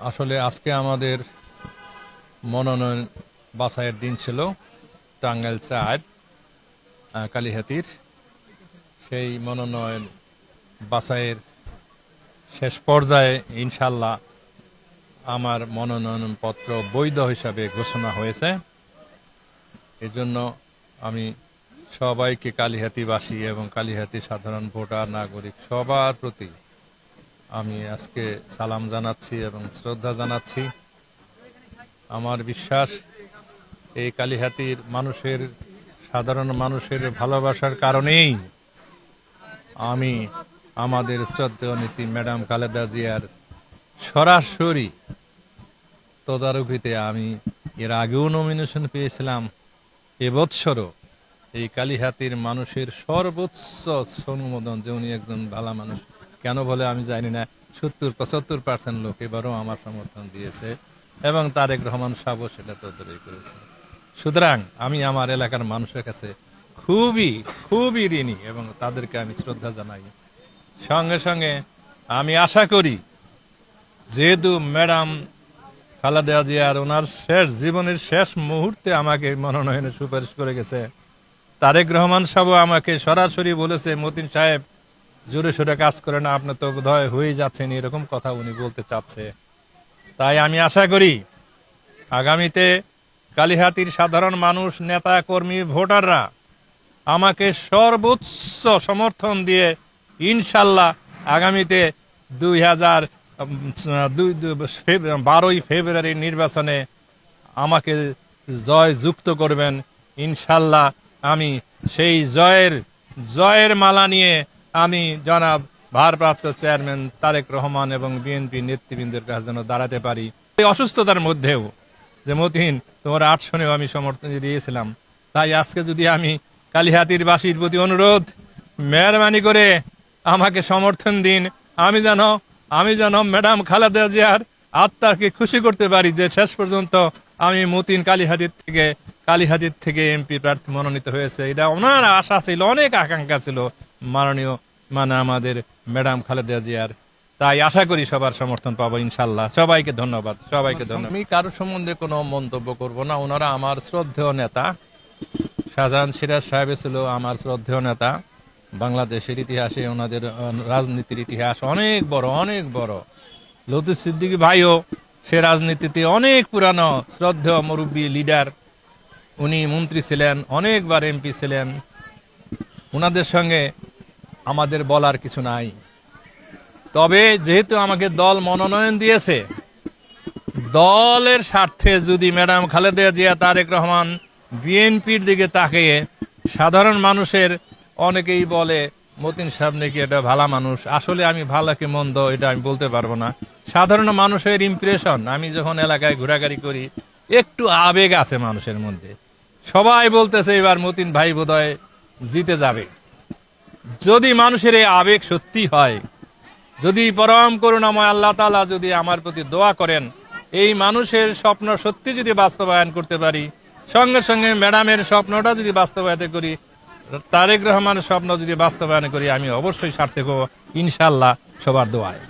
আসলে আজকে আমাদের মনোনয়ন বাছাইয়ের দিন ছিল টাঙ্গাইল ৪ কালিহাতীর। সেই মনোনয়ন বাছাইয়ের শেষ পর্যায়ে ইনশাল্লাহ আমার মনোনয়নপত্র বৈধ হিসাবে ঘোষণা হয়েছে। এজন্য আমি সবাইকে, কালিহাতীবাসী এবং কালিহাতী সাধারণ ভোটার নাগরিক সবার প্রতি আমি আজকে সালাম জানাচ্ছি এবং শ্রদ্ধা জানাচ্ছি। আমার বিশ্বাস এই কালিহাতীর মানুষের, সাধারণ মানুষের ভালোবাসার কারণেই আমি আমাদের শ্রদ্ধেয় নেত্রী ম্যাডাম খালেদা জিয়ার সরাসরি তদারকিতে আমি এর আগেও নমিনেশন পেয়েছিলাম। এবৎসরও এই কালিহাতীর মানুষের সর্বোচ্চ অনুমোদন যে উনি একজন ভালো মানুষ, কেন বলে আমি জানি না, 70-75% লোক এবারও আমার সমর্থন দিয়েছে এবং তারেক রহমান সাহেবও সেটা তদারকি করেছে। সুতরাং আমি আমার এলাকার মানুষের কাছে খুবই খুবই ঋণী এবং তাদেরকে আমি শ্রদ্ধা জানাই। সঙ্গে সঙ্গে আমি আশা করি, যেহেতু ম্যাডাম খালেদা জিয়ার ওনার জীবনের শেষ মুহূর্তে আমাকে মনোনয়নের সুপারিশ করে গেছে, তারেক রহমান সাহেব আমাকে সরাসরি বলেছে, মতিন সাহেব জোরে সোরে কাজ করে না, আপনি তো বোধহয় হয়ে যাচ্ছেন, এরকম কথা উনি বলতে চাচ্ছে। তাই আমি আশা করি আগামীতে কালিহাতীর সাধারণ মানুষ, নেতা কর্মী, ভোটাররা আমাকে সর্বোচ্চ সমর্থন দিয়ে ইনশাল্লাহ আগামীতে 12ই ফেব্রুয়ারি নির্বাচনে আমাকে জয় যুক্ত করবেন। ইনশাল্লাহ আমি সেই জয়ের মালা নিয়ে আমি জনাব ভারপ্রাপ্ত চেয়ারম্যান তারেক রহমান এবং বিএনপি নেতৃবৃন্দের কাছে যেন দাঁড়াতে পারি। এই অসুস্থতার মধ্যেও যে মতিন তোমার 8 আসনেও আমি সমর্থন দিয়েছিলাম, তাই আজকে যদি আমি কালিহাতীর বাসীর প্রতি অনুরোধ, মেহরবানি করে আমাকে সমর্থন দিন। আমি যেন ম্যাডাম খালেদা জিয়ার আত্মাকে খুশি করতে পারি যে শেষ পর্যন্ত আমি মতিন কালিহাতীর থেকে এমপি প্রার্থী মনোনীত হয়েছে। এটা ওনার আশা ছিল, অনেক আকাঙ্ক্ষা ছিল মাননীয় আমাদের ম্যাডাম খালেদা জিয়ার। তাই আশা করি সবার সমর্থন পাবো ইনশাল্লাহ। সবাইকে ধন্যবাদ, সবাইকে ধন্যবাদ। আমি কারোর সম্বন্ধে কোনো মন্তব্য করব না। ওনারা আমার শ্রদ্ধেয় নেতা। শাহজাহান সিরাজ সাহেব ছিল আমার শ্রদ্ধেয় নেতা। বাংলাদেশের ইতিহাসে ওনাদের রাজনীতির ইতিহাস অনেক বড়। লতিফ সিদ্দিকী ভাইও সে রাজনীতিতে অনেক পুরানো শ্রদ্ধেয় মুরব্বী লিডার। উনি মন্ত্রী ছিলেন, অনেকবার এমপি ছিলেন। ওনাদের সঙ্গে আমাদের বলার কিছু নাই। তবে যেহেতু আমাকে দল মনোনয়ন দিয়েছে, দলের স্বার্থে যদি ম্যাডাম খালেদা জিয়া, তারেক রহমান, বিএনপির দিকে তাকিয়ে, সাধারণ মানুষের, অনেকেই বলে মতিন সাহেব নাকি এটা ভালো মানুষ, আসলে আমি ভালো কি মন্দ এটা আমি বলতে পারবো না। সাধারণ মানুষের ইমপ্রেশন, আমি যখন এলাকায় ঘোরাঘুরি করি, একটু আবেগ আছে মানুষের মধ্যে। সবাই বলতেছে এবার মতিন ভাই বোধহয় জিতে যাবে। যদি মানুষের এই আবেগ সত্যি হয়, যদি পরম করুণাময় আল্লাহ তাআলা যদি আমার প্রতি দোয়া করেন, এই মানুষের স্বপ্ন সত্যি যদি বাস্তবায়ন করতে পারি, সঙ্গে সঙ্গে ম্যাডামের স্বপ্নটা যদি বাস্তবায়িত করি, তারেক রহমানের স্বপ্ন যদি বাস্তবায়ন করি, আমি অবশ্যই সার্থক হব ইনশাল্লাহ, সবার দোয়ায়।